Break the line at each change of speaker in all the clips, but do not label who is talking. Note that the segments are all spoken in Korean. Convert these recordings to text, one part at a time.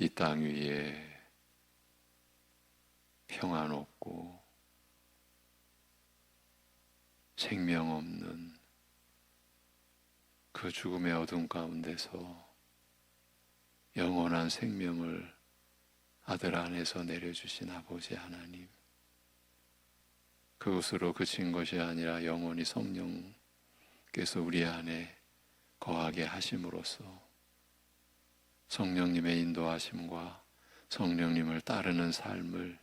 이 땅 위에 평안없고 생명 없는 그 죽음의 어둠 가운데서 영원한 생명을 아들 안에서 내려주신 아버지 하나님, 그것으로 그친 것이 아니라 영원히 성령께서 우리 안에 거하게 하심으로써 성령님의 인도하심과 성령님을 따르는 삶을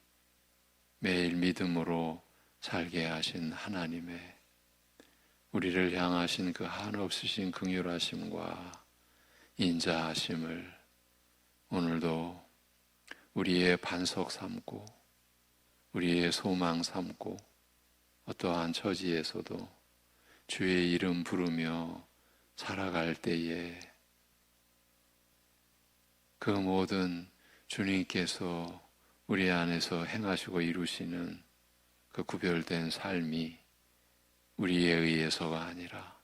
매일 믿음으로 살게 하신 하나님의 우리를 향하신 그 한없으신 긍휼하심과 인자하심을 오늘도 우리의 반석 삼고 우리의 소망 삼고 어떠한 처지에서도 주의 이름 부르며 살아갈 때에 그 모든 주님께서 우리 안에서 행하시고 이루시는 그 구별된 삶이 우리에 의해서가 아니라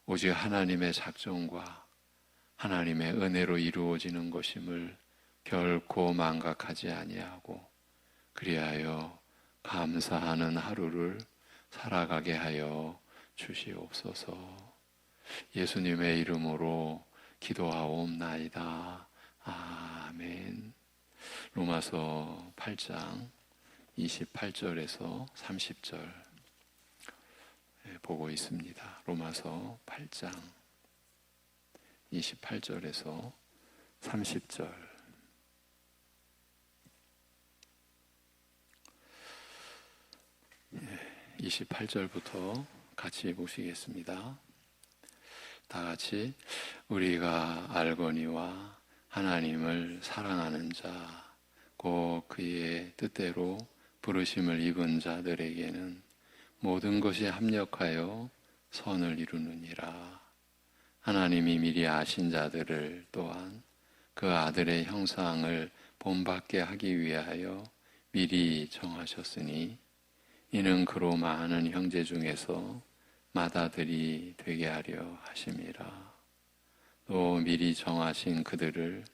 오직 하나님의 작정과 하나님의 은혜로 이루어지는 것임을 결코 망각하지 아니하고 그리하여 감사하는 하루를 살아가게 하여 주시옵소서. 예수님의 이름으로 기도하옵나이다. 아멘. 로마서 8장 28절에서 30절 보고 있습니다. 로마서 8장 28절에서 30절 28절부터 같이 보시겠습니다. 다 같이 우리가 알거니와 하나님을 사랑하는 자 곧 그의 뜻대로 부르심을 입은 자들에게는 모든 것이 합력하여 선을 이루느니라. 하나님이 미리 아신 자들을 또한 그 아들의 형상을 본받게 하기 위하여 미리 정하셨으니 이는 그로 많은 형제 중에서 맏아들이 되게 하려 하심이라. 또 미리 정하신 그들을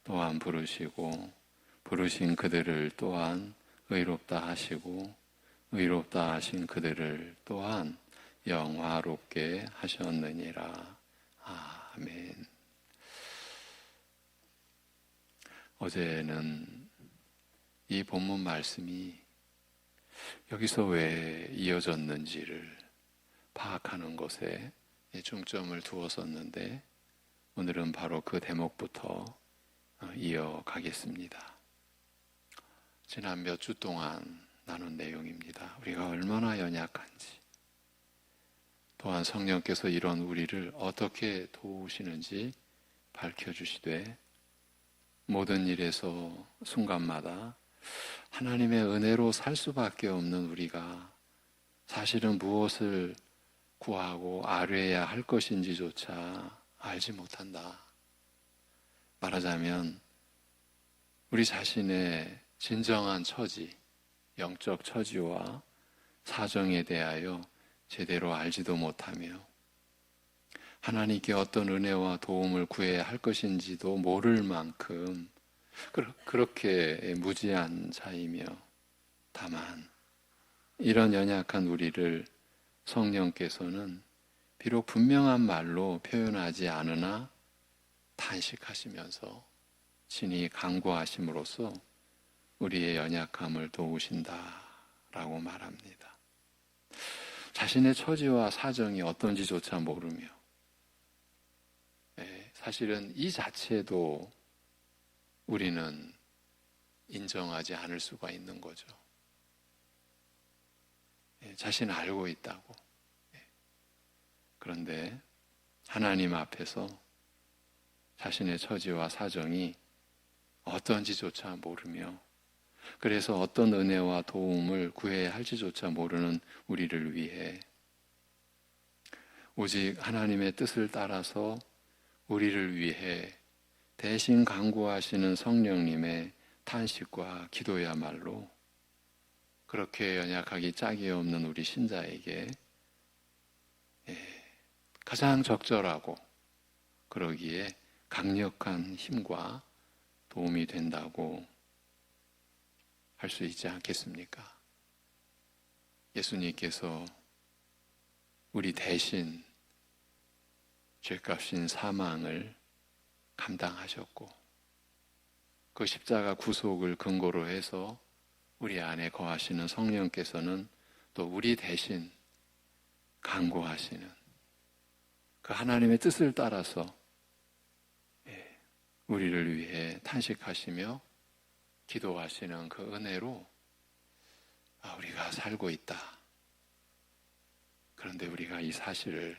또한 부르시고 부르신 그들을 또한 의롭다 하시고 의롭다 하신 그들을 또한 영화롭게 하셨느니라. 아멘. 어제는 이 본문 말씀이 여기서 왜 이어졌는지를 파악하는 것에 중점을 두었었는데 오늘은 바로 그 대목부터 이어가겠습니다. 지난 몇 주 동안 나눈 내용입니다. 우리가 얼마나 연약한지, 또한 성령께서 이런 우리를 어떻게 도우시는지 밝혀주시되 모든 일에서 순간마다 하나님의 은혜로 살 수밖에 없는 우리가 사실은 무엇을 구하고 아뢰야 할 것인지조차 알지 못한다. 말하자면 우리 자신의 진정한 처지, 영적 처지와 사정에 대하여 제대로 알지도 못하며 하나님께 어떤 은혜와 도움을 구해야 할 것인지도 모를 만큼 그렇게 무지한 자이며 다만 이런 연약한 우리를 성령께서는 비록 분명한 말로 표현하지 않으나 탄식하시면서 친히 간구하심으로써 우리의 연약함을 도우신다라고 말합니다. 자신의 처지와 사정이 어떤지조차 모르며 사실은 이 자체도 우리는 인정하지 않을 수가 있는 거죠. 자신을 알고 있다고. 그런데 하나님 앞에서 자신의 처지와 사정이 어떤지조차 모르며 그래서 어떤 은혜와 도움을 구해야 할지조차 모르는 우리를 위해 오직 하나님의 뜻을 따라서 우리를 위해 대신 간구하시는 성령님의 탄식과 기도야말로 그렇게 연약하기 짝이 없는 우리 신자에게 가장 적절하고 그러기에 강력한 힘과 도움이 된다고 할 수 있지 않겠습니까? 예수님께서 우리 대신 죄값인 사망을 감당하셨고 그 십자가 구속을 근거로 해서 우리 안에 거하시는 성령께서는 또 우리 대신 간구하시는 그 하나님의 뜻을 따라서 우리를 위해 탄식하시며 기도하시는 그 은혜로 우리가 살고 있다. 그런데 우리가 이 사실을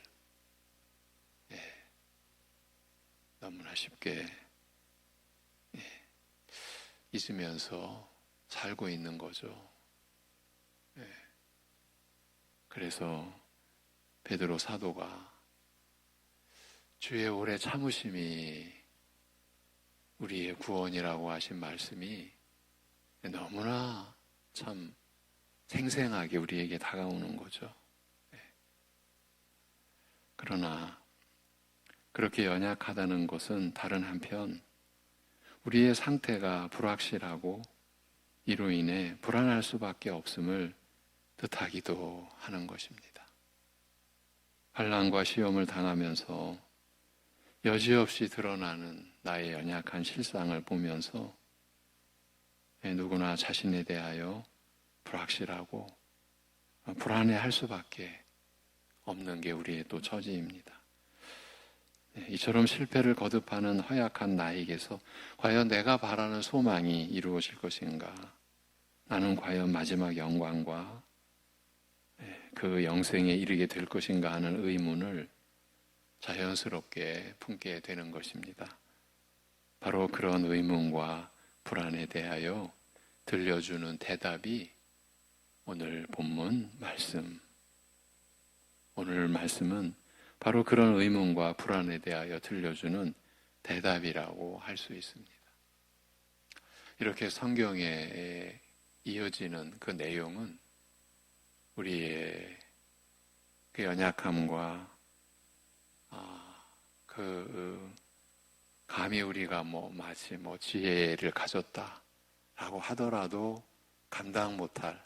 너무나 쉽게 잊으면서 살고 있는 거죠. 그래서 베드로 사도가 주의 오래 참으심이 우리의 구원이라고 하신 말씀이 너무나 참 생생하게 우리에게 다가오는 거죠. 그러나 그렇게 연약하다는 것은 다른 한편 우리의 상태가 불확실하고 이로 인해 불안할 수밖에 없음을 뜻하기도 하는 것입니다. 환난과 시험을 당하면서 여지없이 드러나는 나의 연약한 실상을 보면서 누구나 자신에 대하여 불확실하고 불안해할 수밖에 없는 게 우리의 또 처지입니다. 이처럼 실패를 거듭하는 허약한 나에게서 과연 내가 바라는 소망이 이루어질 것인가? 나는 과연 마지막 영광과 그 영생에 이르게 될 것인가 하는 의문을 자연스럽게 품게 되는 것입니다. 바로 그런 의문과 불안에 대하여 들려주는 대답이 오늘 본문 말씀. 오늘 말씀은 바로 그런 의문과 불안에 대하여 들려주는 대답이라고 할 수 있습니다. 이렇게 성경에 이어지는 그 내용은 우리의 그 연약함과 감히 우리가 마치 지혜를 가졌다라고 하더라도 감당 못할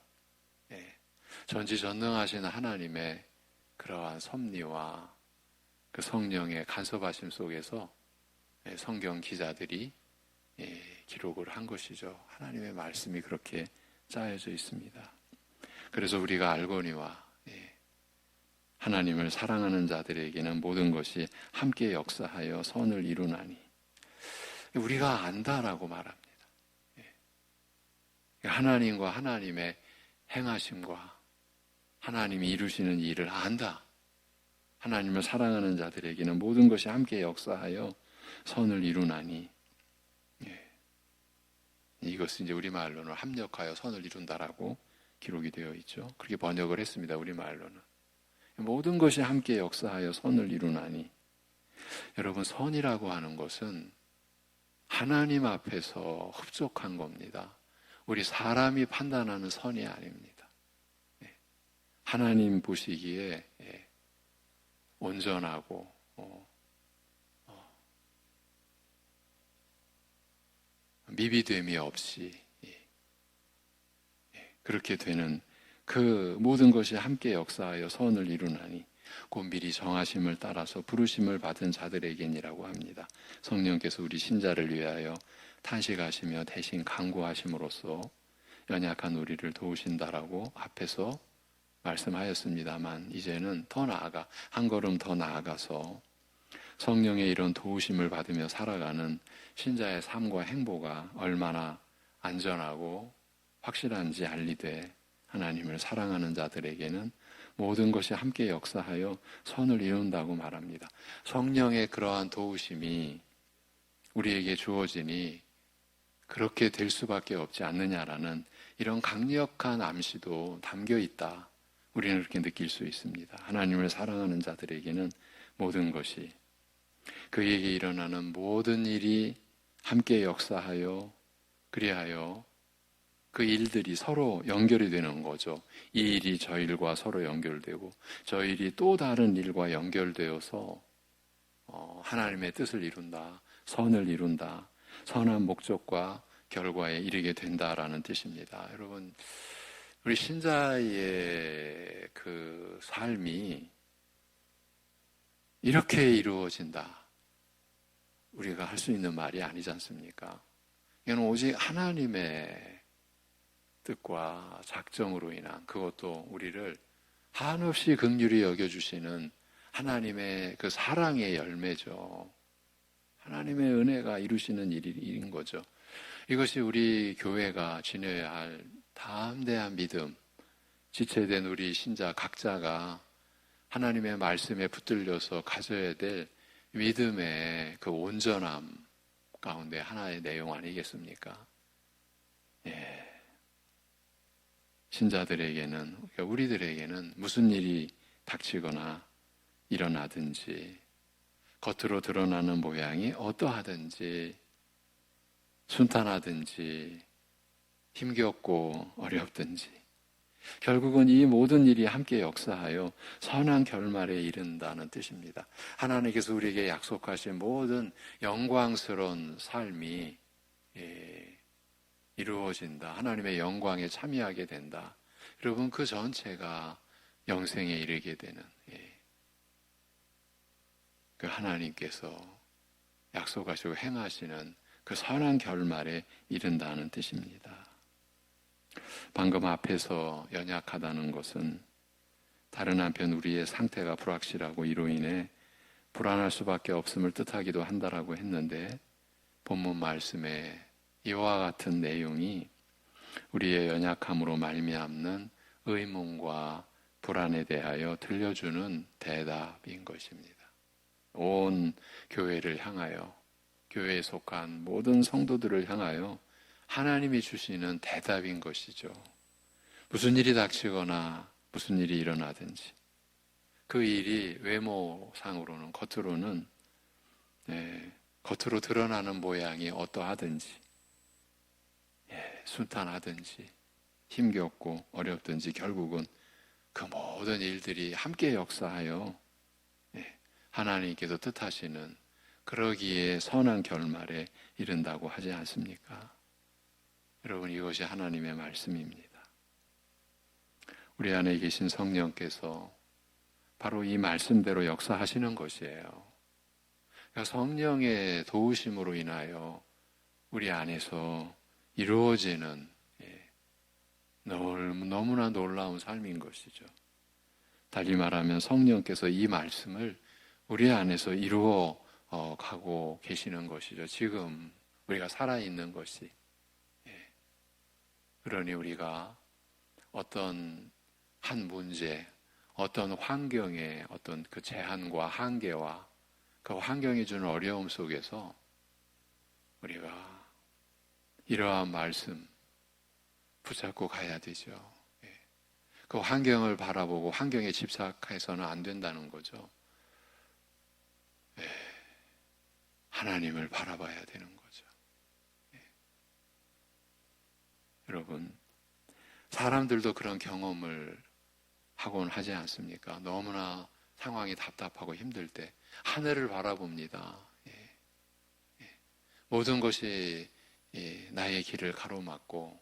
전지전능하신 하나님의 그러한 섭리와 그 성령의 간섭하심 속에서 성경 기자들이 기록을 한 것이죠. 하나님의 말씀이 그렇게 짜여져 있습니다. 그래서 우리가 알거니와 하나님을 사랑하는 자들에게는 모든 것이 함께 역사하여 선을 이루나니 우리가 안다라고 말합니다. 하나님과 하나님의 행하심과 하나님이 이루시는 일을 안다. 하나님을 사랑하는 자들에게는 모든 것이 함께 역사하여 선을 이루나니 이것은 이제 우리말로는 합력하여 선을 이룬다라고 기록이 되어 있죠. 그렇게 번역을 했습니다. 우리말로는. 모든 것이 함께 역사하여 선을 이루나니 여러분 선이라고 하는 것은 하나님 앞에서 흡족한 겁니다. 우리 사람이 판단하는 선이 아닙니다. 하나님 보시기에 온전하고 미비됨이 없이 그렇게 되는 그 모든 것이 함께 역사하여 선을 이루나니 곧 미리 정하심을 따라서 부르심을 받은 자들에게니라고 합니다. 성령께서 우리 신자를 위하여 탄식하시며 대신 간구하심으로써 연약한 우리를 도우신다라고 앞에서 말씀하였습니다만 이제는 더 나아가 한 걸음 더 나아가서 성령의 이런 도우심을 받으며 살아가는 신자의 삶과 행보가 얼마나 안전하고 확실한지 알리되 하나님을 사랑하는 자들에게는 모든 것이 함께 역사하여 선을 이룬다고 말합니다. 성령의 그러한 도우심이 우리에게 주어지니 그렇게 될 수밖에 없지 않느냐라는 이런 강력한 암시도 담겨 있다. 우리는 그렇게 느낄 수 있습니다. 하나님을 사랑하는 자들에게는 모든 것이 그에게 일어나는 모든 일이 함께 역사하여 그리하여 그 일들이 서로 연결이 되는 거죠. 이 일이 저 일과 서로 연결되고 저 일이 또 다른 일과 연결되어서 하나님의 뜻을 이룬다. 선을 이룬다. 선한 목적과 결과에 이르게 된다라는 뜻입니다. 여러분, 우리 신자의 그 삶이 이렇게 이루어진다. 우리가 할 수 있는 말이 아니지 않습니까? 이건 오직 하나님의 뜻과 작정으로 인한, 그것도 우리를 한없이 긍휼히 여겨주시는 하나님의 그 사랑의 열매죠. 하나님의 은혜가 이루시는 일인 거죠. 이것이 우리 교회가 지녀야 할 담대한 믿음, 지체된 우리 신자 각자가 하나님의 말씀에 붙들려서 가져야 될 믿음의 그 온전함 가운데 하나의 내용 아니겠습니까? 예. 신자들에게는, 그러니까 우리들에게는 무슨 일이 닥치거나 일어나든지 겉으로 드러나는 모양이 어떠하든지 순탄하든지 힘겹고 어렵든지 결국은 이 모든 일이 함께 역사하여 선한 결말에 이른다는 뜻입니다. 하나님께서 우리에게 약속하신 모든 영광스러운 삶이 이루어진다. 하나님의 영광에 참여하게 된다. 여러분, 그 전체가 영생에 이르게 되는 그 하나님께서 약속하시고 행하시는 그 선한 결말에 이른다는 뜻입니다. 방금 앞에서 연약하다는 것은 다른 한편 우리의 상태가 불확실하고 이로 인해 불안할 수밖에 없음을 뜻하기도 한다라고 했는데, 본문 말씀에 이와 같은 내용이 우리의 연약함으로 말미암는 의문과 불안에 대하여 들려주는 대답인 것입니다. 온 교회를 향하여, 교회에 속한 모든 성도들을 향하여 하나님이 주시는 대답인 것이죠. 무슨 일이 닥치거나 무슨 일이 일어나든지 그 일이 외모상으로는, 겉으로는 겉으로 드러나는 모양이 어떠하든지 순탄하든지 힘겹고 어렵든지 결국은 그 모든 일들이 함께 역사하여 하나님께서 뜻하시는 그러기에 선한 결말에 이른다고 하지 않습니까? 여러분, 이것이 하나님의 말씀입니다. 우리 안에 계신 성령께서 바로 이 말씀대로 역사하시는 것이에요. 그러니까 성령의 도우심으로 인하여 우리 안에서 이루어지는 너무나 놀라운 삶인 것이죠. 달리 말하면 성령께서 이 말씀을 우리 안에서 이루어 가고 계시는 것이죠. 지금 우리가 살아있는 것이. 그러니 우리가 어떤 한 문제, 어떤 환경의 어떤 그 제한과 한계와 그 환경이 주는 어려움 속에서 우리가 이러한 말씀 붙잡고 가야 되죠. 그 환경을 바라보고 환경에 집착해서는 안 된다는 거죠. 하나님을 바라봐야 되는 거죠. 여러분, 사람들도 그런 경험을 하곤 하지 않습니까? 너무나 상황이 답답하고 힘들 때 하늘을 바라봅니다. 모든 것이 나의 길을 가로막고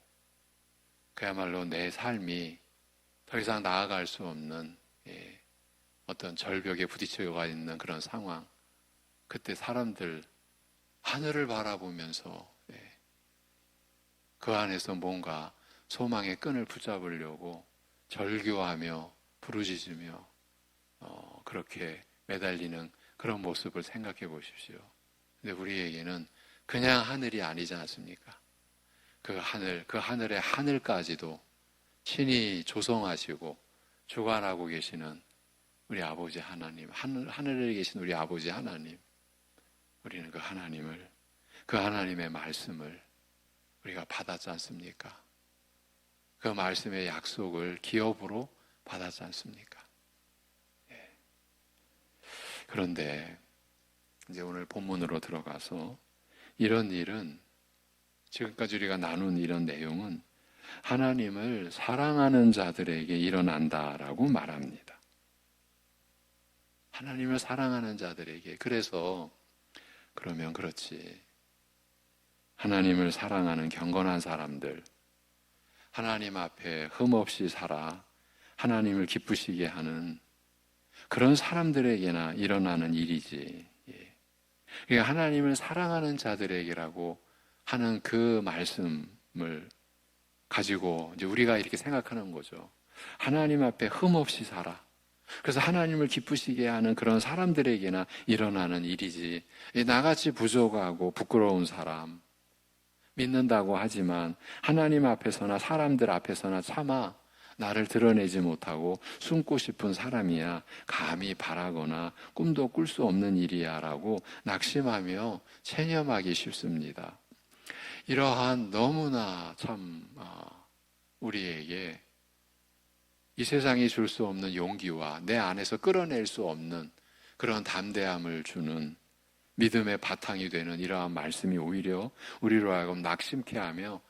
그야말로 내 삶이 더 이상 나아갈 수 없는 어떤 절벽에 부딪혀가 있는 그런 상황, 그때 사람들 하늘을 바라보면서 그 안에서 뭔가 소망의 끈을 붙잡으려고 절규하며 부르짖으며 그렇게 매달리는 그런 모습을 생각해 보십시오. 근데 우리에게는 그냥 하늘이 아니지 않습니까? 그 하늘의 하늘까지도 친히 조성하시고 주관하고 계시는 우리 아버지 하나님, 하늘에 계신 우리 아버지 하나님, 우리는 그 하나님을, 그 하나님의 말씀을 우리가 받았지 않습니까? 그 말씀의 약속을 기업으로 받았지 않습니까? 그런데 이제 오늘 본문으로 들어가서 이런 일은, 지금까지 우리가 나눈 이런 내용은 하나님을 사랑하는 자들에게 일어난다라고 말합니다. 하나님을 사랑하는 자들에게. 그래서 그러면 그렇지, 하나님을 사랑하는 경건한 사람들, 하나님 앞에 흠없이 살아 하나님을 기쁘시게 하는 그런 사람들에게나 일어나는 일이지. 그러니까 하나님을 사랑하는 자들에게라고 하는 그 말씀을 가지고 이제 우리가 이렇게 생각하는 거죠. 하나님 앞에 흠없이 살아. 그래서 하나님을 기쁘시게 하는 그런 사람들에게나 일어나는 일이지. 나같이 부족하고 부끄러운 사람, 믿는다고 하지만 하나님 앞에서나 사람들 앞에서나 차마 나를 드러내지 못하고 숨고 싶은 사람이야 감히 바라거나 꿈도 꿀 수 없는 일이야 라고 낙심하며 체념하기 쉽습니다. 이러한 너무나 참 우리에게 이 세상이 줄 수 없는 용기와 내 안에서 끌어낼 수 없는 그런 담대함을 주는 믿음의 바탕이 되는 이러한 말씀이 오히려 우리로 하여금 낙심케 하며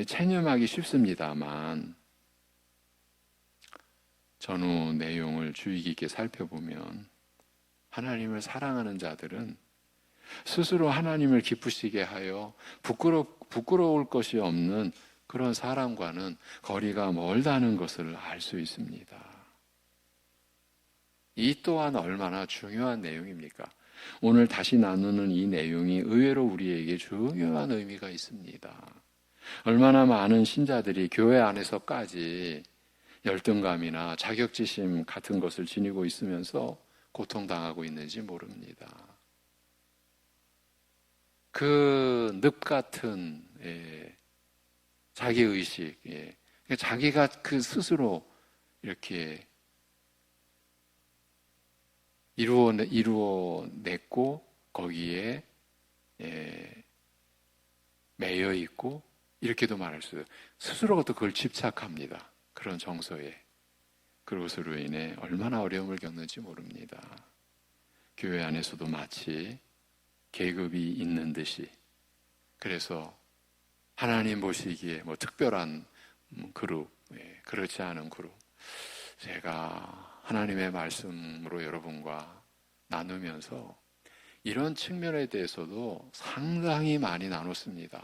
체념하기 쉽습니다만 전후 내용을 주의 깊게 살펴보면 하나님을 사랑하는 자들은 스스로 하나님을 기쁘시게 하여 부끄러울 것이 없는 그런 사람과는 거리가 멀다는 것을 알 수 있습니다. 이 또한 얼마나 중요한 내용입니까? 오늘 다시 나누는 이 내용이 의외로 우리에게 중요한 의미가 있습니다. 얼마나 많은 신자들이 교회 안에서까지 열등감이나 자격지심 같은 것을 지니고 있으면서 고통당하고 있는지 모릅니다. 그 늪 같은 자기의식, 자기가 그 스스로 이렇게 이루어냈고 거기에 매여 있고 이렇게도 말할 수 있어요. 스스로가 또 그걸 집착합니다. 그런 정서에. 그것으로 인해 얼마나 어려움을 겪는지 모릅니다. 교회 안에서도 마치 계급이 있는 듯이 그래서 하나님 보시기에 뭐 특별한 그룹, 그렇지 않은 그룹. 제가 하나님의 말씀으로 여러분과 나누면서 이런 측면에 대해서도 상당히 많이 나눴습니다.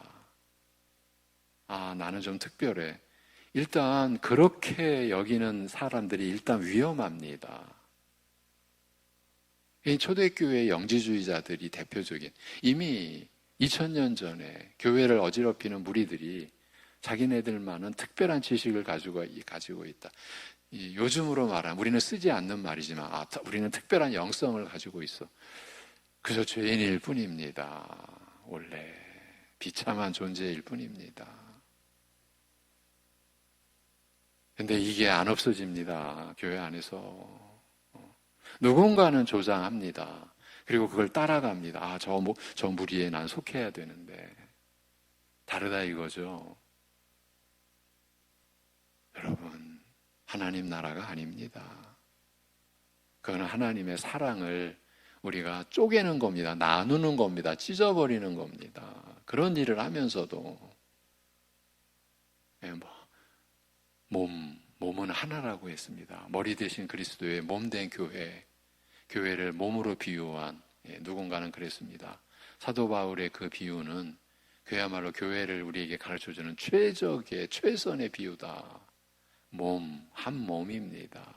나는 좀 특별해. 일단 그렇게 여기는 사람들이 일단 위험합니다. 초대교회 영지주의자들이 대표적인 이미 2000년 전에 교회를 어지럽히는 무리들이 자기네들만은 특별한 지식을 가지고 있다. 요즘으로 말하면 우리는 쓰지 않는 말이지만 우리는 특별한 영성을 가지고 있어. 그저 죄인일 뿐입니다. 원래 비참한 존재일 뿐입니다. 근데 이게 안 없어집니다. 교회 안에서. 누군가는 조장합니다. 그리고 그걸 따라갑니다. 저 무리에 난 속해야 되는데. 다르다 이거죠. 여러분, 하나님 나라가 아닙니다. 그건 하나님의 사랑을 우리가 쪼개는 겁니다. 나누는 겁니다. 찢어버리는 겁니다. 그런 일을 하면서도 몸은 하나라고 했습니다. 머리 대신 그리스도의 몸된 교회를 몸으로 비유한 누군가는 그랬습니다. 사도 바울의 그 비유는 그야말로 교회를 우리에게 가르쳐주는 최선의 비유다. 한 몸입니다.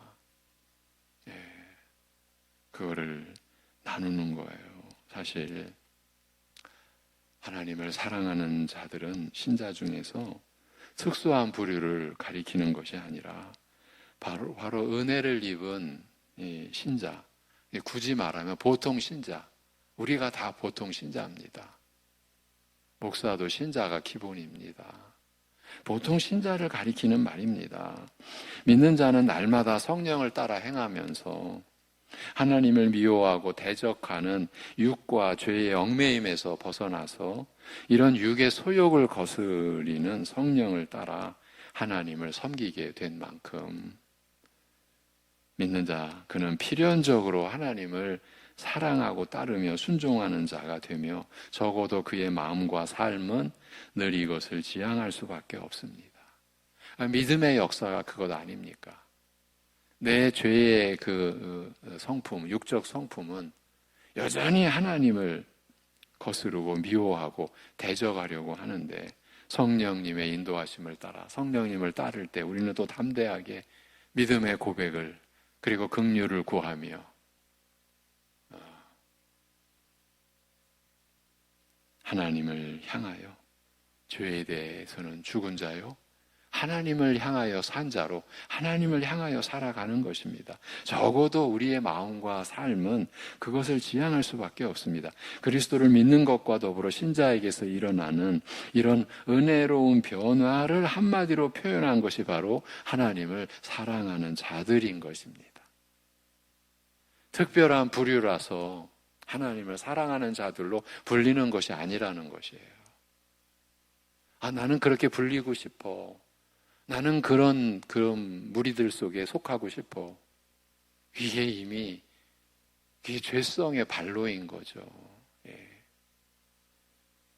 그거를 나누는 거예요. 사실 하나님을 사랑하는 자들은 신자 중에서 특수한 부류를 가리키는 것이 아니라 바로 은혜를 입은 신자, 굳이 말하면 보통 신자, 우리가 다 보통 신자입니다. 목사도 신자가 기본입니다. 보통 신자를 가리키는 말입니다. 믿는 자는 날마다 성령을 따라 행하면서 하나님을 미워하고 대적하는 육과 죄의 얽매임에서 벗어나서 이런 육의 소욕을 거스리는 성령을 따라 하나님을 섬기게 된 만큼 믿는 자, 그는 필연적으로 하나님을 사랑하고 따르며 순종하는 자가 되며 적어도 그의 마음과 삶은 늘 이것을 지향할 수밖에 없습니다. 믿음의 역사가 그것 아닙니까? 내 죄의 그 성품, 육적 성품은 여전히 하나님을 거스르고 미워하고 대적하려고 하는데, 성령님의 인도하심을 따라 성령님을 따를 때 우리는 또 담대하게 믿음의 고백을, 그리고 긍휼을 구하며 하나님을 향하여, 죄에 대해서는 죽은 자요, 하나님을 향하여 산 자로 하나님을 향하여 살아가는 것입니다. 적어도 우리의 마음과 삶은 그것을 지향할 수밖에 없습니다. 그리스도를 믿는 것과 더불어 신자에게서 일어나는 이런 은혜로운 변화를 한마디로 표현한 것이 바로 하나님을 사랑하는 자들인 것입니다. 특별한 부류라서 하나님을 사랑하는 자들로 불리는 것이 아니라는 것이에요. 나는 그렇게 불리고 싶어. 나는 그런 무리들 속에 속하고 싶어. 이게 이미 그게 죄성의 발로인 거죠. 예.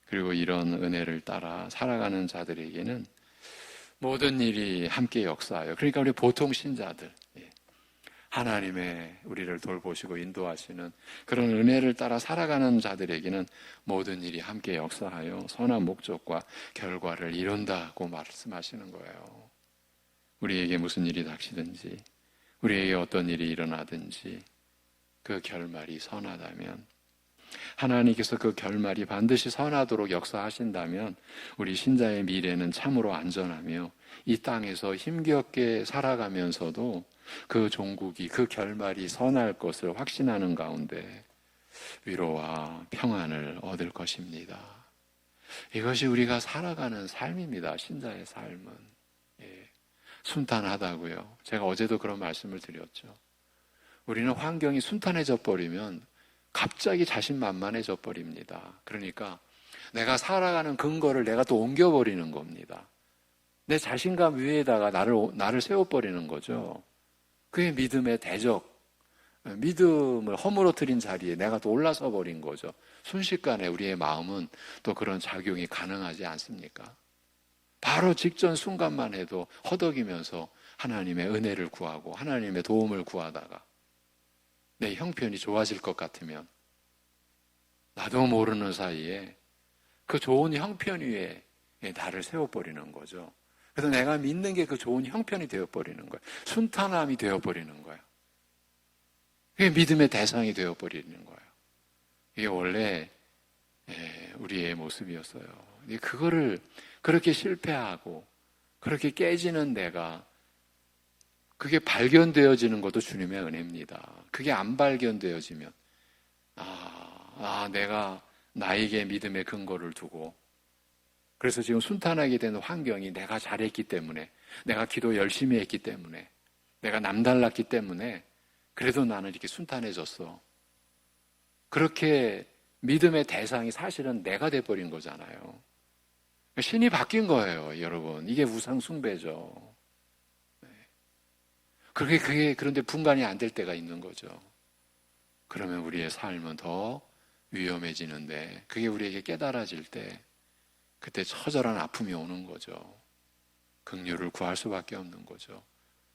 그리고 이런 은혜를 따라 살아가는 자들에게는 모든 일이 함께 역사하여, 그러니까 우리 보통 신자들, 하나님의 우리를 돌보시고 인도하시는 그런 은혜를 따라 살아가는 자들에게는 모든 일이 함께 역사하여 선한 목적과 결과를 이룬다고 말씀하시는 거예요. 우리에게 무슨 일이 닥치든지, 우리에게 어떤 일이 일어나든지 그 결말이 선하다면, 하나님께서 그 결말이 반드시 선하도록 역사하신다면 우리 신자의 미래는 참으로 안전하며 이 땅에서 힘겹게 살아가면서도 그 종국이, 그 결말이 선할 것을 확신하는 가운데 위로와 평안을 얻을 것입니다. 이것이 우리가 살아가는 삶입니다. 신자의 삶은. 순탄하다고요. 제가 어제도 그런 말씀을 드렸죠. 우리는 환경이 순탄해져 버리면 갑자기 자신만만해져 버립니다. 그러니까 내가 살아가는 근거를 내가 또 옮겨버리는 겁니다. 내 자신감 위에다가 나를 세워버리는 거죠. 그게 믿음의 대적, 믿음을 허물어뜨린 자리에 내가 또 올라서 버린 거죠. 순식간에 우리의 마음은 또 그런 작용이 가능하지 않습니까? 바로 직전 순간만 해도 허덕이면서 하나님의 은혜를 구하고 하나님의 도움을 구하다가 내 형편이 좋아질 것 같으면 나도 모르는 사이에 그 좋은 형편 위에 나를 세워버리는 거죠. 그래서 내가 믿는 게 그 좋은 형편이 되어버리는 거예요. 순탄함이 되어버리는 거예요. 그게 믿음의 대상이 되어버리는 거예요. 이게 원래 우리의 모습이었어요. 그거를 그렇게 실패하고 그렇게 깨지는 내가, 그게 발견되어지는 것도 주님의 은혜입니다. 그게 안 발견되어지면 내가 나에게 믿음의 근거를 두고, 그래서 지금 순탄하게 되는 환경이 내가 잘했기 때문에, 내가 기도 열심히 했기 때문에, 내가 남달랐기 때문에 그래도 나는 이렇게 순탄해졌어. 그렇게 믿음의 대상이 사실은 내가 돼버린 거잖아요. 신이 바뀐 거예요, 여러분. 이게 우상 숭배죠. 그런데 분간이 안 될 때가 있는 거죠. 그러면 우리의 삶은 더 위험해지는데, 그게 우리에게 깨달아질 때 그때 처절한 아픔이 오는 거죠. 긍휼을 구할 수밖에 없는 거죠.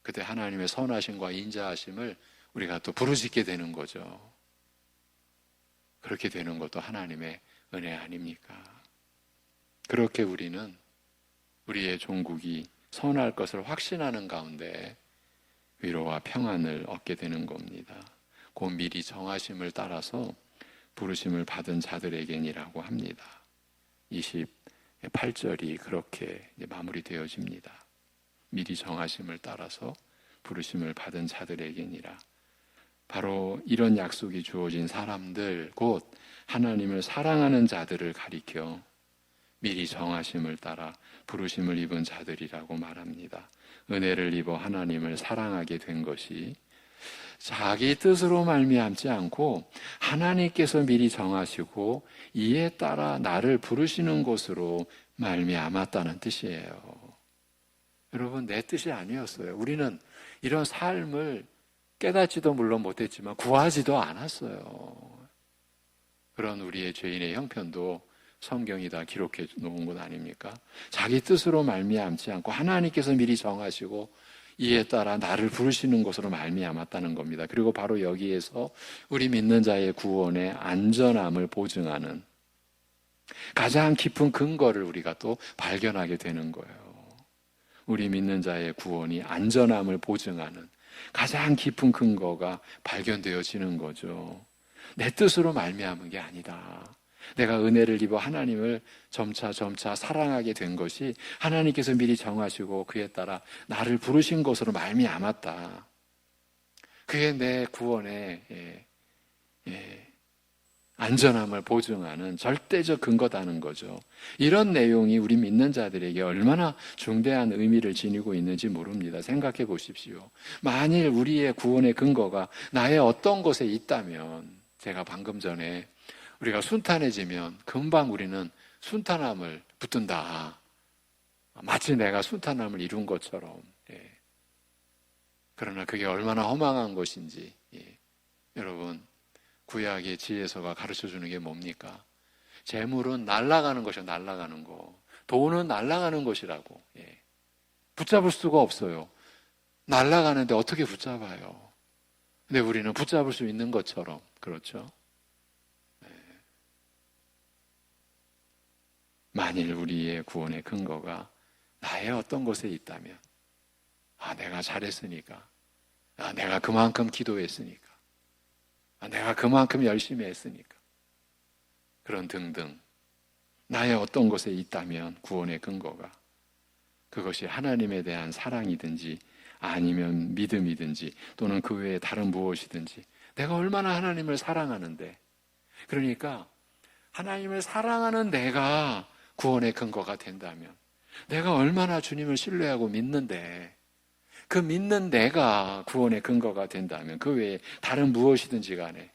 그때 하나님의 선하심과 인자하심을 우리가 또 부르짖게 되는 거죠. 그렇게 되는 것도 하나님의 은혜 아닙니까? 그렇게 우리는 우리의 종국이 선할 것을 확신하는 가운데 위로와 평안을 얻게 되는 겁니다. 곧 미리 정하심을 따라서 부르심을 받은 자들에게니라고 합니다. 28절이 그렇게 마무리되어집니다. 미리 정하심을 따라서 부르심을 받은 자들에게니라. 바로 이런 약속이 주어진 사람들, 곧 하나님을 사랑하는 자들을 가리켜 미리 정하심을 따라 부르심을 입은 자들이라고 말합니다. 은혜를 입어 하나님을 사랑하게 된 것이 자기 뜻으로 말미암지 않고 하나님께서 미리 정하시고 이에 따라 나를 부르시는 것으로 말미암았다는 뜻이에요. 여러분, 내 뜻이 아니었어요. 우리는 이런 삶을 깨닫지도 물론 못했지만 구하지도 않았어요. 그런 우리의 죄인의 형편도 성경이 다 기록해 놓은 것 아닙니까? 자기 뜻으로 말미암지 않고 하나님께서 미리 정하시고 이에 따라 나를 부르시는 것으로 말미암았다는 겁니다. 그리고 바로 여기에서 우리 믿는 자의 구원의 안전함을 보증하는 가장 깊은 근거를 우리가 또 발견하게 되는 거예요. 우리 믿는 자의 구원이 안전함을 보증하는 가장 깊은 근거가 발견되어지는 거죠. 내 뜻으로 말미암은 게 아니다. 내가 은혜를 입어 하나님을 점차 사랑하게 된 것이 하나님께서 미리 정하시고 그에 따라 나를 부르신 것으로 말미암았다. 그게 내 구원의 안전함을 보증하는 절대적 근거다는 거죠. 이런 내용이 우리 믿는 자들에게 얼마나 중대한 의미를 지니고 있는지 모릅니다. 생각해 보십시오. 만일 우리의 구원의 근거가 나의 어떤 곳에 있다면, 제가 방금 전에 우리가 순탄해지면 금방 우리는 순탄함을 붙든다. 마치 내가 순탄함을 이룬 것처럼. 그러나 그게 얼마나 허망한 것인지, 여러분, 구약의 지혜서가 가르쳐주는 게 뭡니까? 재물은 날아가는 것이야, 날아가는 거. 돈은 날아가는 것이라고. 붙잡을 수가 없어요. 날아가는데 어떻게 붙잡아요? 근데 우리는 붙잡을 수 있는 것처럼, 그렇죠? 만일 우리의 구원의 근거가 나의 어떤 곳에 있다면, 내가 잘했으니까, 내가 그만큼 기도했으니까, 내가 그만큼 열심히 했으니까, 그런 등등 나의 어떤 곳에 있다면 구원의 근거가, 그것이 하나님에 대한 사랑이든지 아니면 믿음이든지 또는 그 외에 다른 무엇이든지, 내가 얼마나 하나님을 사랑하는데, 그러니까 하나님을 사랑하는 내가 구원의 근거가 된다면, 내가 얼마나 주님을 신뢰하고 믿는데 그 믿는 내가 구원의 근거가 된다면, 그 외에 다른 무엇이든지 간에,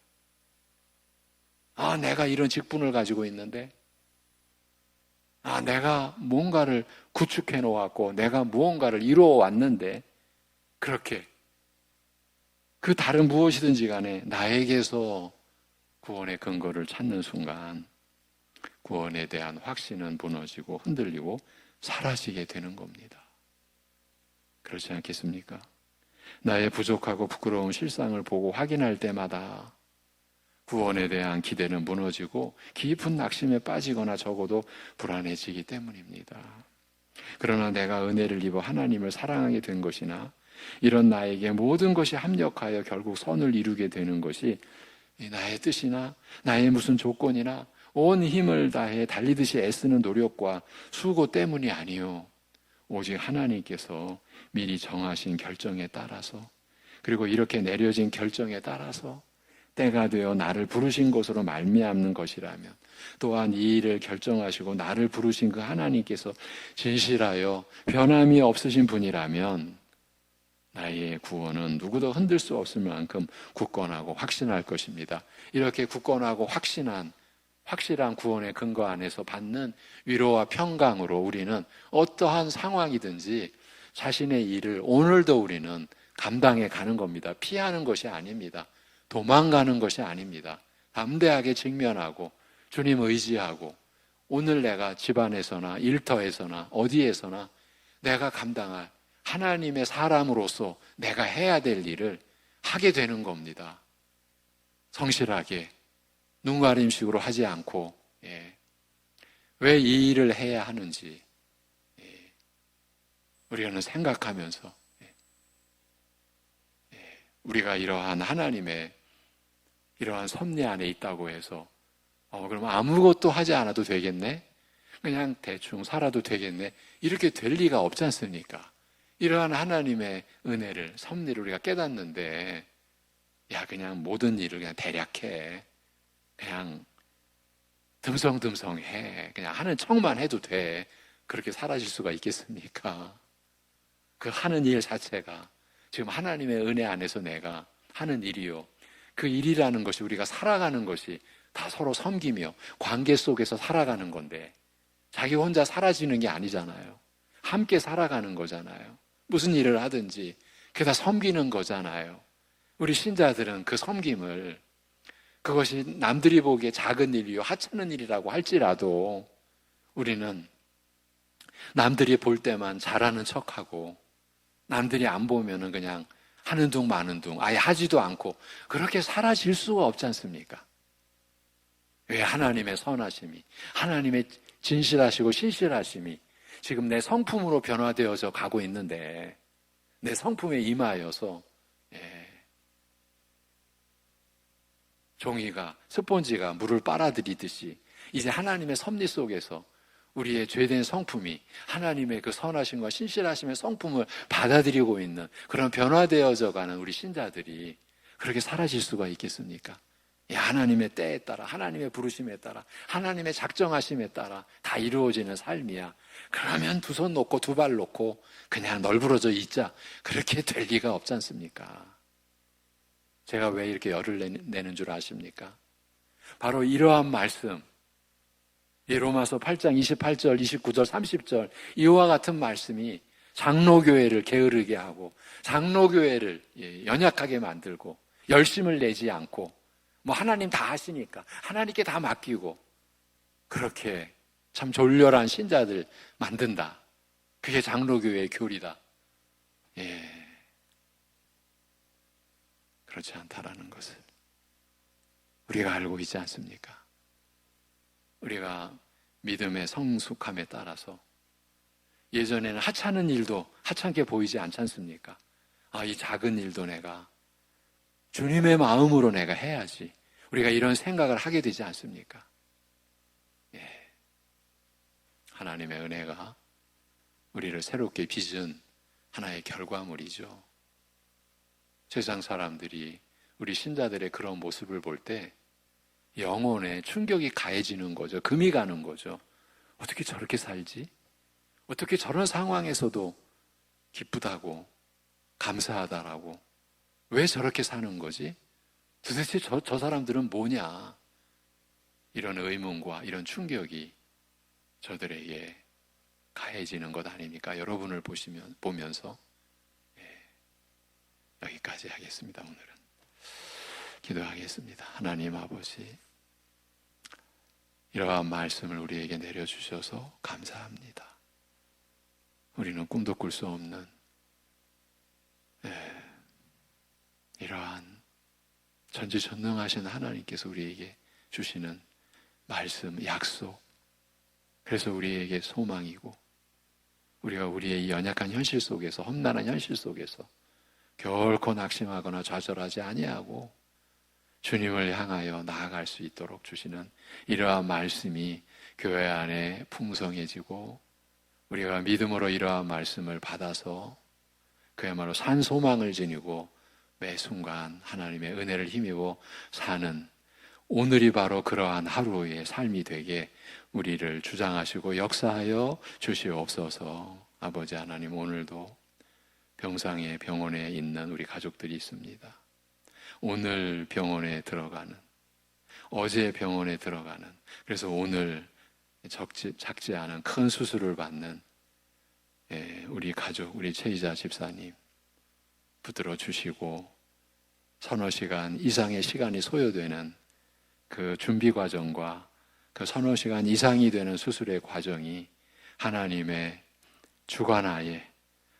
내가 이런 직분을 가지고 있는데, 내가 뭔가를 구축해 놓았고 내가 무언가를 이루어 왔는데, 그렇게 그 다른 무엇이든지 간에 나에게서 구원의 근거를 찾는 순간 구원에 대한 확신은 무너지고 흔들리고 사라지게 되는 겁니다. 그렇지 않겠습니까? 나의 부족하고 부끄러운 실상을 보고 확인할 때마다 구원에 대한 기대는 무너지고 깊은 낙심에 빠지거나 적어도 불안해지기 때문입니다. 그러나 내가 은혜를 입어 하나님을 사랑하게 된 것이나 이런 나에게 모든 것이 합력하여 결국 선을 이루게 되는 것이 나의 뜻이나 나의 무슨 조건이나 온 힘을 다해 달리듯이 애쓰는 노력과 수고 때문이 아니요, 오직 하나님께서 미리 정하신 결정에 따라서, 그리고 이렇게 내려진 결정에 따라서 때가 되어 나를 부르신 것으로 말미암는 것이라면, 또한 이 일을 결정하시고 나를 부르신 그 하나님께서 진실하여 변함이 없으신 분이라면 나의 구원은 누구도 흔들 수 없을 만큼 굳건하고 확신할 것입니다. 이렇게 굳건하고 확실한 구원의 근거 안에서 받는 위로와 평강으로 우리는 어떠한 상황이든지 자신의 일을 오늘도 우리는 감당해 가는 겁니다. 피하는 것이 아닙니다. 도망가는 것이 아닙니다. 담대하게 직면하고 주님 의지하고, 오늘 내가 집안에서나 일터에서나 어디에서나 내가 감당할 하나님의 사람으로서 내가 해야 될 일을 하게 되는 겁니다. 성실하게 눈가림식으로 하지 않고, 왜 이 일을 해야 하는지 우리는 생각하면서, 우리가 이러한 하나님의 이러한 섭리 안에 있다고 해서 그럼 아무것도 하지 않아도 되겠네? 그냥 대충 살아도 되겠네? 이렇게 될 리가 없지 않습니까? 이러한 하나님의 은혜를, 섭리를 우리가 깨닫는데, 그냥 모든 일을 그냥 대략해, 그냥 듬성듬성해, 그냥 하는 척만 해도 돼, 그렇게 사라질 수가 있겠습니까? 그 하는 일 자체가 지금 하나님의 은혜 안에서 내가 하는 일이요, 그 일이라는 것이, 우리가 살아가는 것이 다 서로 섬기며 관계 속에서 살아가는 건데, 자기 혼자 사라지는 게 아니잖아요. 함께 살아가는 거잖아요. 무슨 일을 하든지 그게 다 섬기는 거잖아요. 우리 신자들은 그 섬김을, 그것이 남들이 보기에 작은 일이요 하찮은 일이라고 할지라도 우리는 남들이 볼 때만 잘하는 척하고, 남들이 안 보면은 그냥 하는 둥 마는 둥, 아예 하지도 않고, 그렇게 사라질 수가 없지 않습니까? 왜 하나님의 선하심이, 하나님의 진실하시고 신실하심이 지금 내 성품으로 변화되어져 가고 있는데, 내 성품에 임하여서 종이가, 스폰지가 물을 빨아들이듯이 이제 하나님의 섭리 속에서 우리의 죄된 성품이 하나님의 그 선하심과 신실하심의 성품을 받아들이고 있는 그런 변화되어져 가는 우리 신자들이 그렇게 사라질 수가 있겠습니까? 하나님의 때에 따라, 하나님의 부르심에 따라, 하나님의 작정하심에 따라 다 이루어지는 삶이야. 그러면 두 손 놓고 두 발 놓고 그냥 널브러져 있자. 그렇게 될 리가 없지 않습니까? 제가 왜 이렇게 열을 내는 줄 아십니까? 바로 이러한 말씀, 이 로마서 8장 28절, 29절, 30절 이와 같은 말씀이 장로교회를 게으르게 하고 장로교회를 연약하게 만들고 열심을 내지 않고 뭐 하나님 다 하시니까 하나님께 다 맡기고 그렇게 참 졸렬한 신자들 만든다. 그게 장로교회의 교리다. 그렇지 않다라는 것을 우리가 알고 있지 않습니까? 우리가 믿음의 성숙함에 따라서 예전에는 하찮은 일도 하찮게 보이지 않지 않습니까? 이 작은 일도 내가 주님의 마음으로 내가 해야지. 우리가 이런 생각을 하게 되지 않습니까? 하나님의 은혜가 우리를 새롭게 빚은 하나의 결과물이죠. 세상 사람들이 우리 신자들의 그런 모습을 볼 때 영혼에 충격이 가해지는 거죠. 금이 가는 거죠. 어떻게 저렇게 살지? 어떻게 저런 상황에서도 기쁘다고 감사하다라고 왜 저렇게 사는 거지? 도대체 저 사람들은 뭐냐? 이런 의문과 이런 충격이 저들에게 가해지는 것 아닙니까? 여러분을 보면서 여기까지 하겠습니다. 오늘은 기도하겠습니다. 하나님 아버지, 이러한 말씀을 우리에게 내려주셔서 감사합니다. 우리는 꿈도 꿀 수 없는 이러한 전지전능하신 하나님께서 우리에게 주시는 말씀, 약속, 그래서 우리에게 소망이고 우리가 우리의 이 연약한 현실 속에서, 험난한 현실 속에서 결코 낙심하거나 좌절하지 아니하고 주님을 향하여 나아갈 수 있도록 주시는 이러한 말씀이 교회 안에 풍성해지고 우리가 믿음으로 이러한 말씀을 받아서 그야말로 산 소망을 지니고 매 순간 하나님의 은혜를 힘입어 사는 오늘이 바로 그러한 하루의 삶이 되게 우리를 주장하시고 역사하여 주시옵소서. 아버지 하나님, 오늘도 병상에 병원에 있는 우리 가족들이 있습니다. 오늘 병원에 들어가는, 어제 병원에 들어가는, 그래서 오늘 작지 않은 큰 수술을 받는 우리 가족, 우리 최이자 집사님 붙들어 주시고 서너 시간 이상의 시간이 소요되는 그 준비 과정과 그 서너 시간 이상이 되는 수술의 과정이 하나님의 주관하에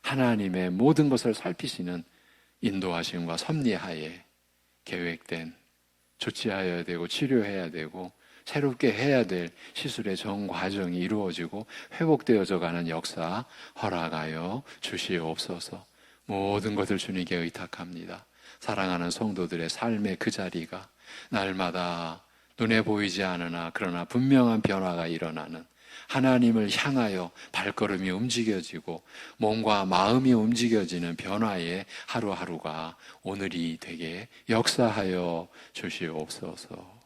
하나님의 모든 것을 살피시는 인도하심과 섭리하에 계획된 조치하여야 되고 치료해야 되고 새롭게 해야 될 시술의 전 과정이 이루어지고 회복되어져 가는 역사 허락하여 주시옵소서. 모든 것을 주님께 의탁합니다. 사랑하는 성도들의 삶의 그 자리가 날마다 눈에 보이지 않으나 그러나 분명한 변화가 일어나는 하나님을 향하여 발걸음이 움직여지고 몸과 마음이 움직여지는 변화의 하루하루가 오늘이 되게 역사하여 주시옵소서.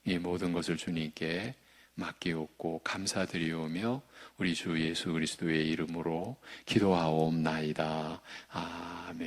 이 모든 것을 주님께 맡기옵고 감사드리오며 우리 주 예수 그리스도의 이름으로 기도하옵나이다. 아멘.